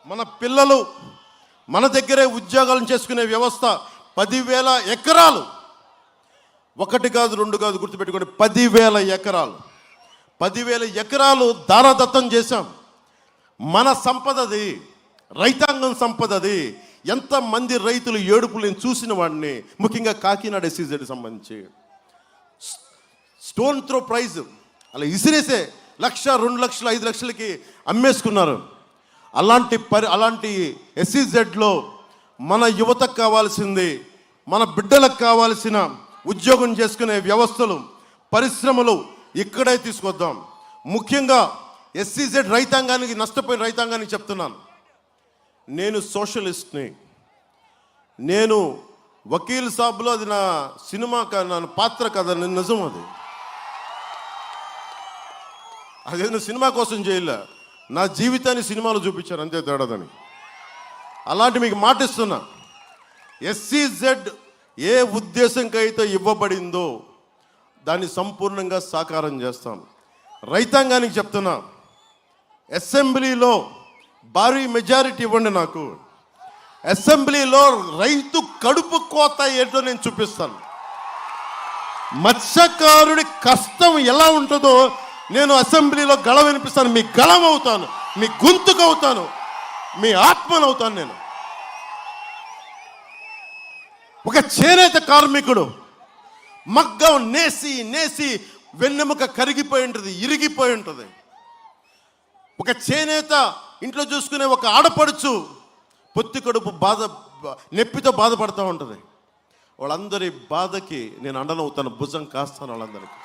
మన పిల్లలు మన దగ్గరే ఉద్యోగాలను చేసుకునే వ్యవస్థ 10,000 ఎకరాలు, ఒకటి కాదు రెండు కాదు, గుర్తుపెట్టుకోండి, 10,000 ఎకరాలు. 10,000 ఎకరాలు దారాదత్తం చేశాం. మన సంపదది, రైతాంగం సంపదది. ఎంతమంది రైతులు ఏడుపులు నేను చూసిన వాడిని, ముఖ్యంగా కాకినాడ SEZ సంబంధించి స్టోన్ త్రో ప్రైజ్ అలా ఇసిరేసే 1,00,000, 2 లక్షలు, 5 లక్షలకి అమ్మేసుకున్నారు. అలాంటి SEZలో మన యువతకు కావాల్సింది, మన బిడ్డలకు కావాల్సిన ఉద్యోగం చేసుకునే వ్యవస్థలు, పరిశ్రమలు ఇక్కడే తీసుకొద్దాం. ముఖ్యంగా SEZ రైతాంగానికి, నష్టపోయిన రైతాంగానికి చెప్తున్నాను, నేను సోషలిస్ట్ని. నేను వకీల్ సాబ్లో అది నా సినిమా నా పాత్ర కదా, నేను నిజం. అదేదో సినిమా కోసం చేయలే, నా జీవితాన్ని సినిమాలో చూపించాను, అంతే తేడాదని. అలాంటి మీకు మాటిస్తున్నా, SEZ ఏ ఉద్దేశంకైతే ఇవ్వబడిందో దాన్ని సంపూర్ణంగా సాకారం చేస్తాం. రైతాంగానికి చెప్తున్నా, అసెంబ్లీలో భారీ మెజారిటీ ఇవ్వండి నాకు. అసెంబ్లీలో రైతు కడుపు కోత ఏంటో నేను చూపిస్తాను. మత్స్యకారుడి కష్టం ఎలా ఉంటుందో నేను అసెంబ్లీలో గళ వినిపిస్తాను. మీ గళం అవుతాను, మీ గొంతుకు అవుతాను, మీ ఆత్మను అవుతాను. నేను ఒక చేనేత కార్మికుడు మగ్గం నేసి వెన్నెముక కరిగిపోయి ఉంటుంది, ఇరిగిపోయి ఉంటుంది. ఒక చేనేత ఇంట్లో చూసుకునే ఒక ఆడపడుచు పొత్తి కడుపు నొప్పితో బాధపడుతూ ఉంటుంది. వాళ్ళందరి బాధకి నేను అండనవుతాను, భుజం కాస్తాను వాళ్ళందరికీ.